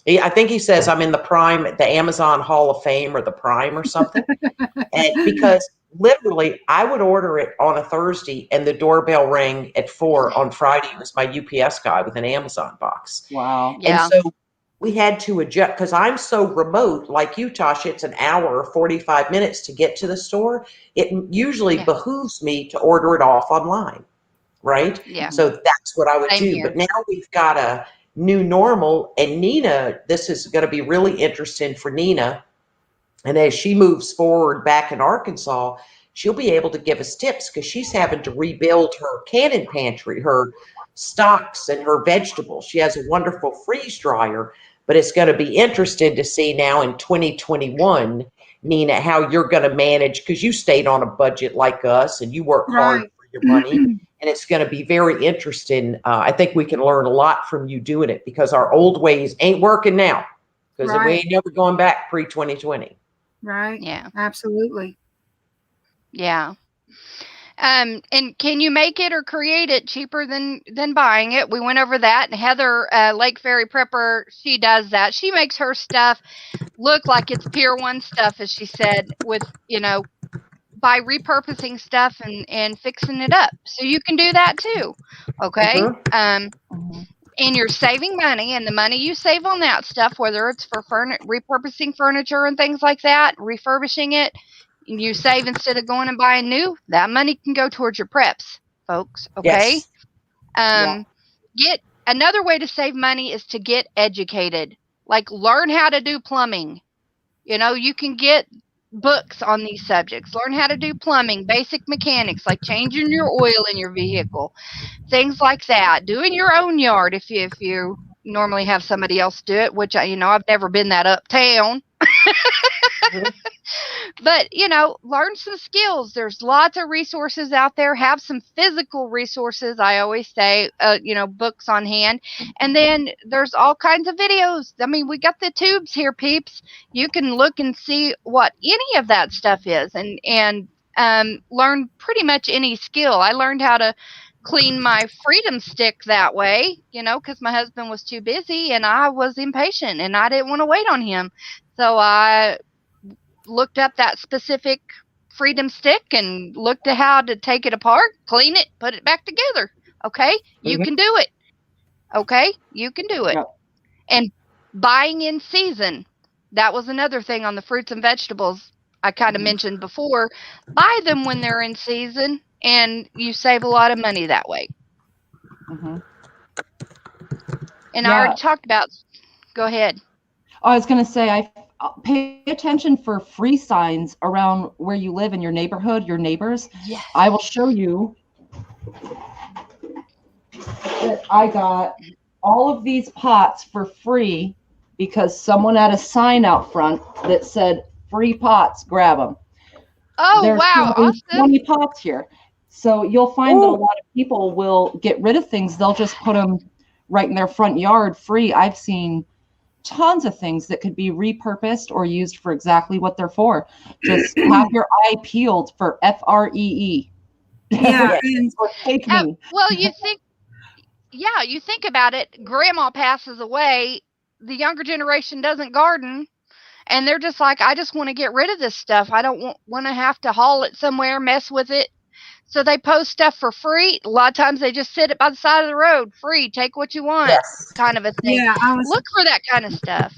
I think he says I'm in the Amazon Hall of Fame or the Prime or something. And because literally I would order it on a Thursday and the doorbell rang at 4 on Friday. It was my UPS guy with an Amazon box. Wow. Yeah. And so we had to adjust because I'm so remote, like you, Tasha, it's an hour or 45 minutes to get to the store. It usually behooves me to order it off online. Right? Yeah. So that's what I would do. Here. But now we've got a new normal, and Nina, this is going to be really interesting for Nina. And as she moves forward back in Arkansas, she'll be able to give us tips because she's having to rebuild her cannon pantry, her stocks and her vegetables. She has a wonderful freeze dryer, but it's going to be interesting to see now in 2021, Nina, how you're going to manage, because you stayed on a budget like us and you work hard for your money. And it's going to be very interesting. I think we can learn a lot from you doing it because our old ways ain't working now because we ain't never going back pre-2020. Right. Yeah. Absolutely. Yeah. And can you make it or create it cheaper than buying it? We went over that. And Heather, Lake Fairy Prepper, she does that. She makes her stuff look like it's Pier 1 stuff, as she said, with, by repurposing stuff and fixing it up. So you can do that too. Okay. And you're saving money, and the money you save on that stuff, whether it's for repurposing furniture and things like that, refurbishing it, and you save instead of going and buying new, that money can go towards your preps, folks. Okay. Yes. Get another way to save money is to get educated, like learn how to do plumbing. You can get books on these subjects. Learn how to do plumbing, basic mechanics like changing your oil in your vehicle, things like that. Doing your own yard if you normally have somebody else do it, which I've never been that uptown. But, learn some skills. There's lots of resources out there. Have some physical resources, I always say, books on hand. And then there's all kinds of videos. I mean, we got the tubes here, peeps. You can look and see what any of that stuff is and learn pretty much any skill. I learned how to clean my Freedom Stick that way, because my husband was too busy and I was impatient and I didn't want to wait on him. So I looked up that specific Freedom Stick and looked at how to take it apart, clean it, put it back together. Okay, you can do it. Okay, you can do it. Yep. And buying in season. That was another thing on the fruits and vegetables I kind of mentioned before. Buy them when they're in season, and you save a lot of money that way. And I already talked about. Go ahead. I was going to say, I pay attention for free signs around where you live in your neighborhood, your neighbors. Yes. I will show you that I got all of these pots for free because someone had a sign out front that said free pots, grab them. Oh, there's wow. Awesome. 20 pots here. So you'll find that a lot of people will get rid of things. They'll just put them right in their front yard free. I've seen tons of things that could be repurposed or used for exactly what they're for. Just have your eye peeled for FREE. Yeah. Well, you think about it. Grandma passes away. The younger generation doesn't garden. And they're just like, I just want to get rid of this stuff. I don't want to have to haul it somewhere, mess with it. So they post stuff for free. A lot of times they just sit it by the side of the road, free, take what you want, kind of a thing. Yeah, look for that kind of stuff.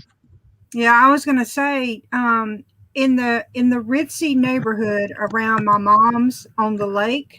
Yeah, I was going to say, in the ritzy neighborhood around my mom's on the lake,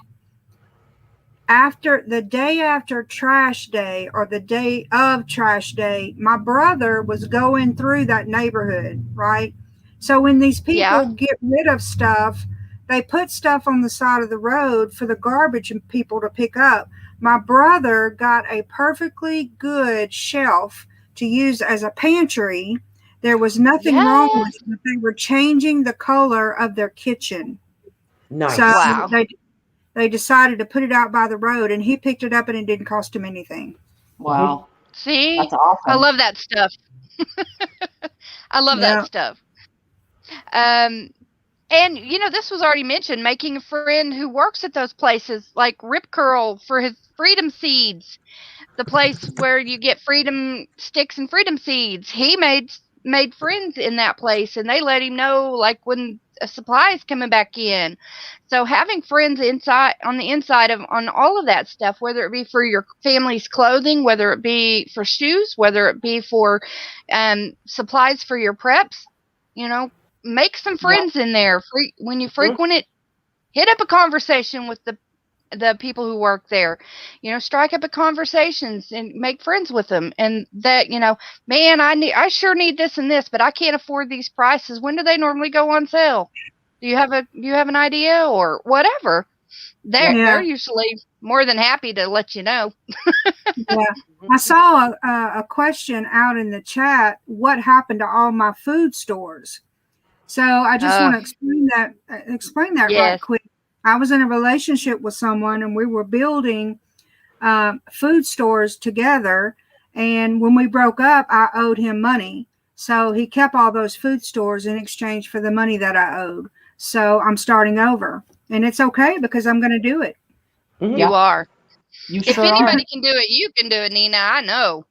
after the day after trash day or the day of trash day, my brother was going through that neighborhood, right? So when these people get rid of stuff, they put stuff on the side of the road for the garbage and people to pick up. My brother got a perfectly good shelf to use as a pantry. There was nothing wrong with it. They were changing the color of their kitchen. Nice. So they decided to put it out by the road, and he picked it up, and it didn't cost him anything. Wow. See? That's awesome. I love that stuff. I love that stuff. And, this was already mentioned, making a friend who works at those places, like Rip Curl for his Freedom Seeds, the place where you get Freedom Sticks and Freedom Seeds. He made friends in that place, and they let him know, like, when a supply is coming back in. So having friends on the inside on all of that stuff, whether it be for your family's clothing, whether it be for shoes, whether it be for supplies for your preps, make some friends in there. When you frequent it, hit up a conversation with the people who work there. Strike up a conversations and make friends with them. And that, man, I sure need this and this, but I can't afford these prices. When do they normally go on sale? Do you have an idea or whatever? They're usually more than happy to let you know. Yeah. I saw a question out in the chat. What happened to all my food stores? So I just want to explain that right quick. I was in a relationship with someone, and we were building food stores together. And when we broke up, I owed him money. So he kept all those food stores in exchange for the money that I owed. So I'm starting over. And it's okay because I'm going to do it. Mm-hmm. You are. If anybody can do it, you can do it, Nina. I know.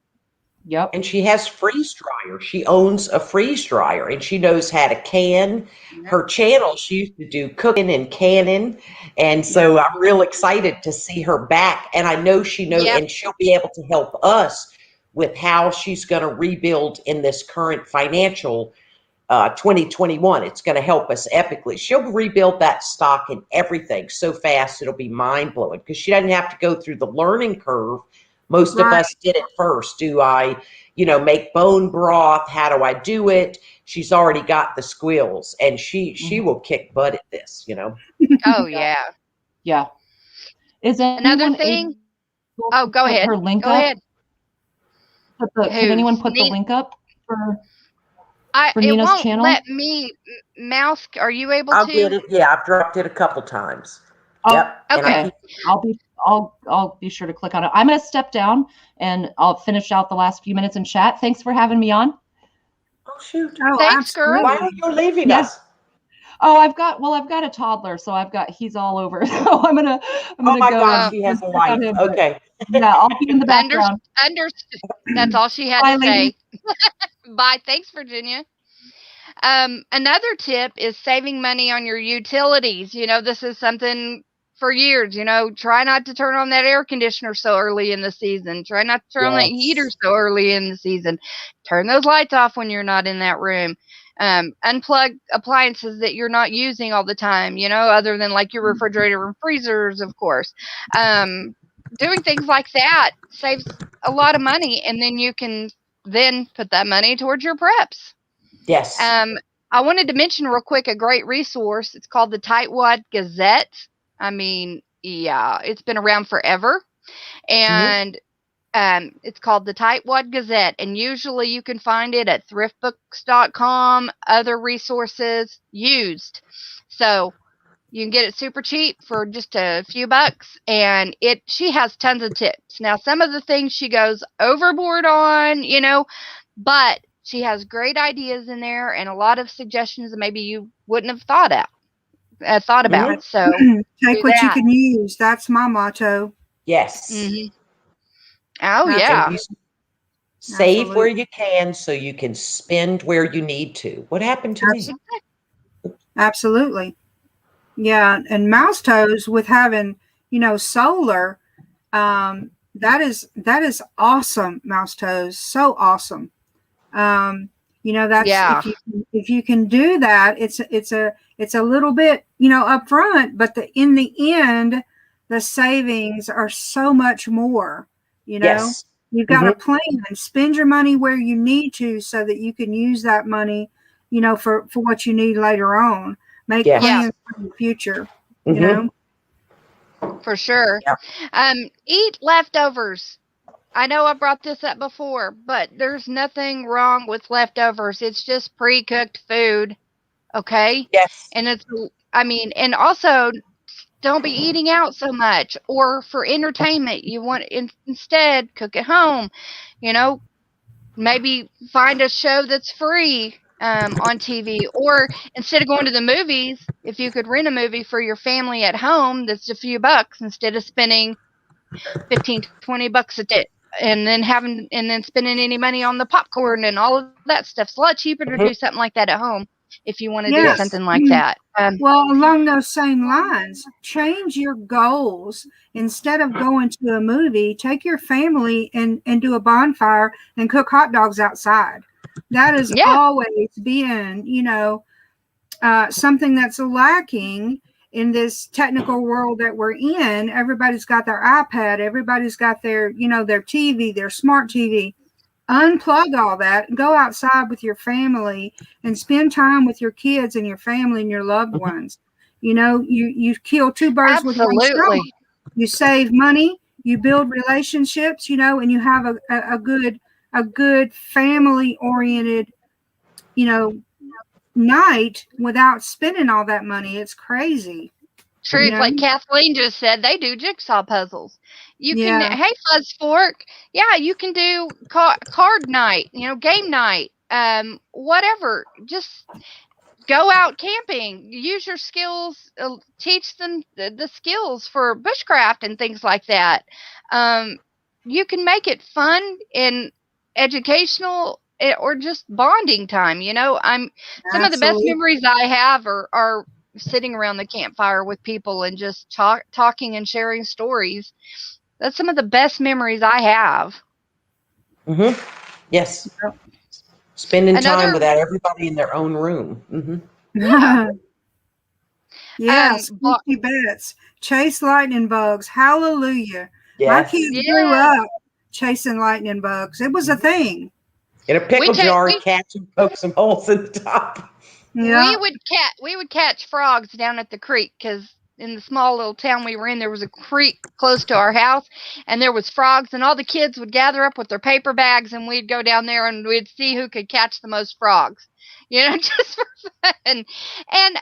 Yep. And she has freeze dryer. She owns a freeze dryer, and she knows how to can. Her channel, she used to do cooking and canning. And so I'm real excited to see her back. And I know she knows, and she'll be able to help us with how she's going to rebuild in this current financial 2021. It's going to help us epically. She'll rebuild that stock and everything so fast, it'll be mind blowing because she doesn't have to go through the learning curve. Most of us did it first. Do I, make bone broth? How do I do it? She's already got the squills, and she will kick butt at this, Oh, yeah. Yeah. Is another thing? Oh, go ahead. Her link go up? ahead. Can anyone put the link up for? for it Nina's won't channel? let me mouse. Are you able I'll to? get it. Yeah, I've dropped it a couple times. Oh, Yep. And okay. I'll be sure to click on it. I'm going to step down and I'll finish out the last few minutes in chat. Thanks for having me on. Oh shoot! Oh, Thanks, girl. Why absolutely. are you leaving us? Oh, I've got a toddler, so he's all over. So I'm gonna Oh my go gosh, and she has a check on life. him, but Okay. yeah, I'll be in the background. That's all she had Bye, to say. lady. Bye. Thanks, Virginia. Another tip is saving money on your utilities. You know, this is something for years. You know, try not to turn on that air conditioner so early in the season. Try not to turn on that heater so early in the season. Turn those lights off when you're not in that room. Unplug appliances that you're not using all the time, you know, other than like your refrigerator and freezers, of course. Doing things like that saves a lot of money, and then you can then put that money towards your preps. Yes. I wanted to mention real quick a great resource. It's called the Tightwad Gazette. I mean, yeah, it's been around forever. And it's called the Tightwad Gazette. And usually you can find it at thriftbooks.com, other resources used. So you can get it super cheap for just a few bucks. And she has tons of tips. Now, some of the things she goes overboard on, you know, but she has great ideas in there and a lot of suggestions that maybe you wouldn't have thought about. So take what you can use. That's my motto. Yes. Oh, yeah. Save Absolutely. where you can so you can spend where you need to. What happened to me? Absolutely. Yeah. And mouse toes with having, you know, solar, that is awesome. Mouse toes. So awesome. You know, that's if you can do that, it's a little bit, you know, upfront, but in the end, the savings are so much more. You know, you've got a plan. Spend your money where you need to, so that you can use that money, you know, for what you need later on. Make plans for the future. You know, for sure. Eat leftovers. I know I brought this up before, but there's nothing wrong with leftovers. It's just pre-cooked food. Okay? Yes. And and also don't be eating out so much, or for entertainment. You want instead cook at home, you know, maybe find a show that's free on TV, or instead of going to the movies, if you could rent a movie for your family at home, that's a few bucks instead of spending 15, 20 bucks a day. And then spending any money on the popcorn and all of that stuff. It's a lot cheaper to do something like that at home if you want to do something like that. Well, along those same lines, change your goals. Instead of going to a movie, take your family and do a bonfire and cook hot dogs outside. That has always been, you know, something that's lacking in this technical world that we're in. Everybody's got their iPad. Everybody's got their, you know, their TV, their smart TV. Unplug all that and go outside with your family and spend time with your kids and your family and your loved ones. You know, you kill two birds with one stone. You save money, you build relationships, you know, and you have a good family oriented, you know, night without spending all that money. It's crazy. True. You know? Like Kathleen just said, they do jigsaw puzzles. You can, hey, Fuzz Fork, you can do card night, you know, game night, whatever. Just go out camping, use your skills, teach them the skills for bushcraft and things like that. You can make it fun and educational, or just bonding time. You know, some of the best memories I have are sitting around the campfire with people and just talking and sharing stories. That's some of the best memories I have. Yes. Spending time without everybody in their own room. Yes, 50 bets. Chase lightning bugs. Hallelujah. Yes. My kids grew up chasing lightning bugs. It was a thing. In a pickle jar, catch and poke some holes in the top. Yeah. We would catch frogs down at the creek because in the small little town we were in, there was a creek close to our house, and there was frogs, and all the kids would gather up with their paper bags, and we'd go down there and we'd see who could catch the most frogs, just for fun. And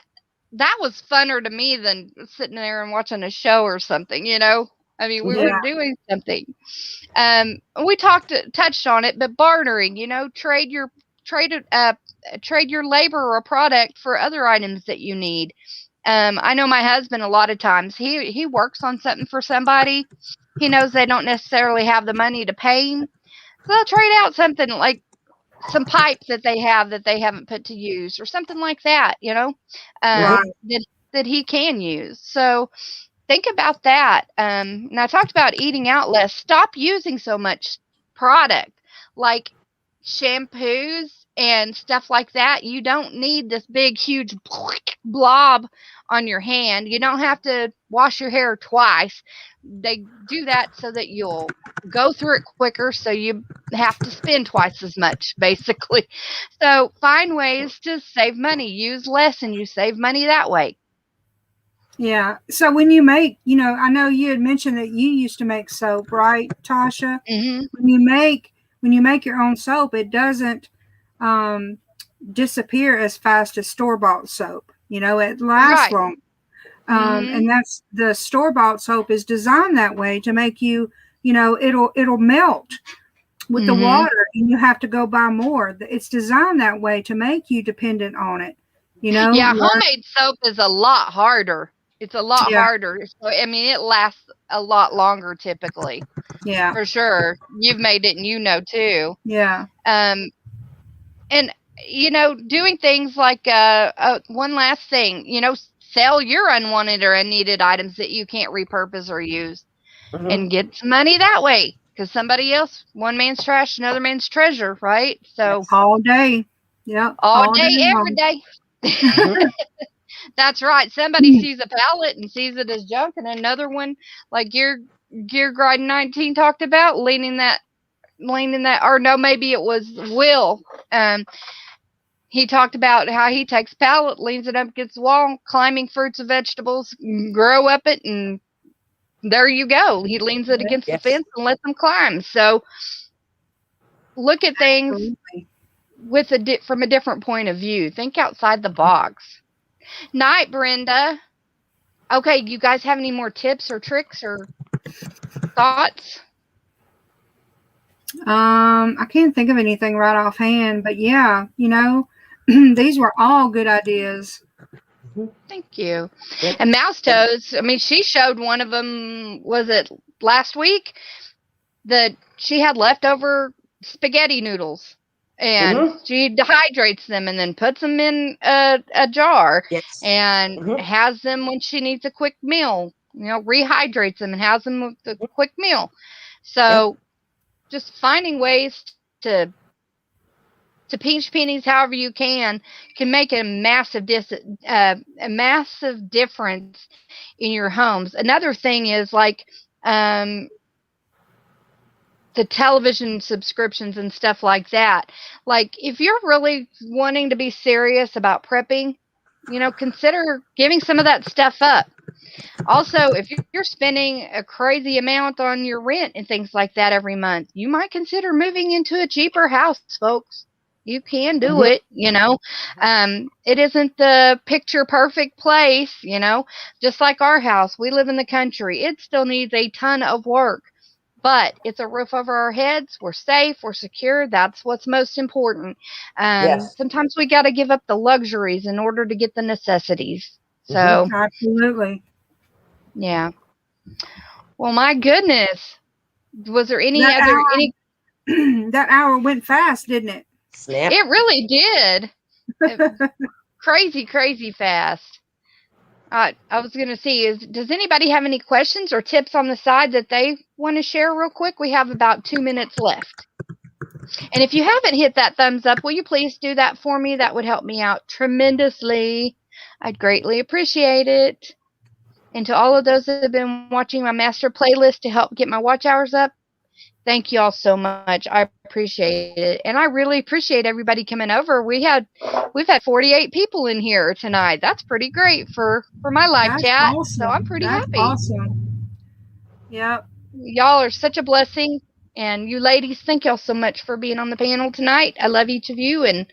that was funner to me than sitting there and watching a show or something, I mean, we were doing something. We touched on it, but bartering, trade your labor or a product for other items that you need. I know my husband, a lot of times he works on something for somebody. He knows they don't necessarily have the money to pay him, so they'll trade out something like some pipes that they haven't put to use, or something like that, that he can use. So think about that. And I talked about eating out less. Stop using so much product, like shampoos and stuff like that. You don't need this big, huge blob on your hand. You don't have to wash your hair twice. They do that so that you'll go through it quicker, so you have to spend twice as much, basically. So find ways to save money. Use less and you save money that way. Yeah. So when you make, I know you had mentioned that you used to make soap, right, Tasha? Mm-hmm. When you make your own soap, it doesn't disappear as fast as store-bought soap. It lasts long. And that's the store-bought soap is designed that way to make you, it'll melt with the water, and you have to go buy more. It's designed that way to make you dependent on it. Yeah, homemade soap is a lot harder. It's a lot harder. So, I mean, it lasts a lot longer typically. Yeah. For sure. You've made it and too. Yeah. And, doing things like one last thing, sell your unwanted or unneeded items that you can't repurpose or use and get some money that way, because somebody else, one man's trash, another man's treasure, right? So all day. Yeah. All day, every day. That's right. Somebody sees a pallet and sees it as junk, and another one, like Gear Grind 19 talked about, leaning that, or no, maybe it was Will. He talked about how he takes pallet, leans it up against the wall, climbing fruits and vegetables, grow up it, and there you go. He leans it against the fence and lets them climb. So look at things from a different point of view. Think outside the box. Night, Brenda. Okay, you guys have any more tips or tricks or thoughts? I can't think of anything right offhand, but yeah, these were all good ideas. Thank you. And Mouse Toes, I mean, she showed one of them, was it last week? That she had leftover spaghetti noodles, and she dehydrates them and then puts them in a jar and has them when she needs a quick meal, rehydrates them and has them with a quick meal. So just finding ways to pinch pennies however you can make a massive difference in your homes. Another thing is like the television subscriptions and stuff like that. Like if you're really wanting to be serious about prepping, consider giving some of that stuff up. Also, if you're spending a crazy amount on your rent and things like that every month, you might consider moving into a cheaper house, folks. You can do it, it isn't the picture perfect place, just like our house. We live in the country. It still needs a ton of work, but it's a roof over our heads. We're safe. We're secure. That's what's most important. Sometimes we got to give up the luxuries in order to get the necessities. So absolutely. Yeah. Well, my goodness. Was there any that hour went fast, didn't it? Snap. It really did. Crazy fast. I was going to see, does anybody have any questions or tips on the side that they want to share real quick? We have about 2 minutes left. And if you haven't hit that thumbs up, will you please do that for me? That would help me out tremendously. I'd greatly appreciate it. And to all of those that have been watching my master playlist to help get my watch hours up, Thank you all so much. I appreciate it. And I really appreciate everybody coming over. We've had 48 people in here tonight. That's pretty great for my live That's chat. awesome. So I'm pretty That's happy. Awesome. Yep. Y'all are such a blessing. And you ladies, thank y'all so much for being on the panel tonight. I love each of you. And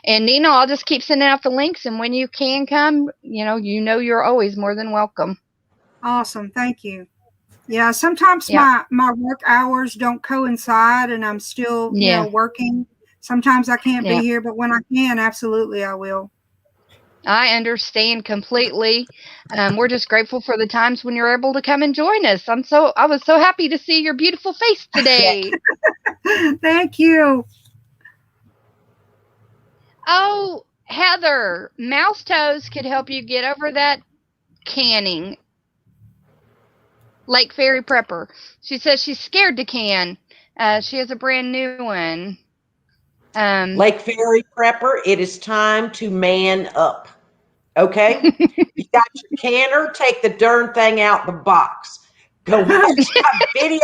Nina, I'll just keep sending out the links. And when you can come, you're always more than welcome. Awesome. Thank you. Yeah, sometimes my work hours don't coincide and I'm still, working. Sometimes I can't be here, but when I can, absolutely I will. I understand completely. We're just grateful for the times when you're able to come and join us. I was so happy to see your beautiful face today. Thank you. Oh, Heather, Mouse Toes could help you get over that canning. Lake Fairy Prepper. She says she's scared to can. She has a brand new one. Lake Fairy Prepper, it is time to man up. Okay? You got your canner, take the darn thing out the box. Go watch that video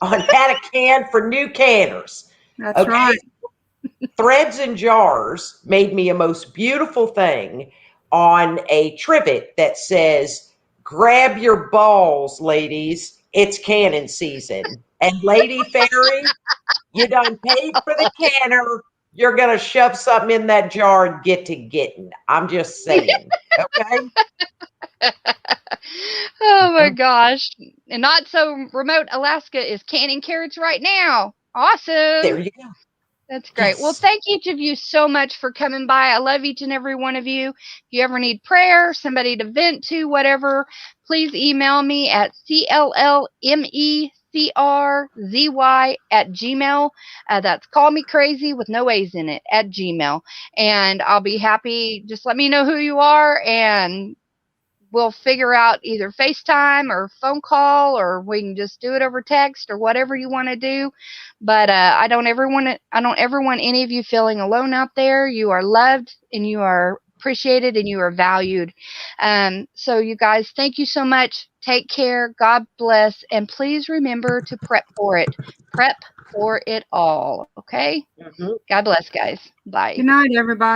on how to can for new canners. That's right. Threads and Jars made me a most beautiful thing on a trivet that says, grab your balls, ladies. It's canning season. And Lady Fairy, you done paid for the canner. You're going to shove something in that jar and get to getting. I'm just saying. Okay? Oh, my gosh. And not so remote Alaska is canning carrots right now. Awesome. There you go. That's great. Yes. Well, thank each of you so much for coming by. I love each and every one of you. If you ever need prayer, somebody to vent to, whatever, please email me at cllmecrzy@gmail. That's call me crazy with no A's in it at Gmail. And I'll be happy. Just let me know who you are and we'll figure out either FaceTime or phone call, or we can just do it over text or whatever you want to do. But I don't ever want any of you feeling alone out there. You are loved and you are appreciated and you are valued. So you guys, thank you so much. Take care. God bless. And please remember to prep for it. Prep for it all. Okay? Mm-hmm. God bless, guys. Bye. Good night, everybody.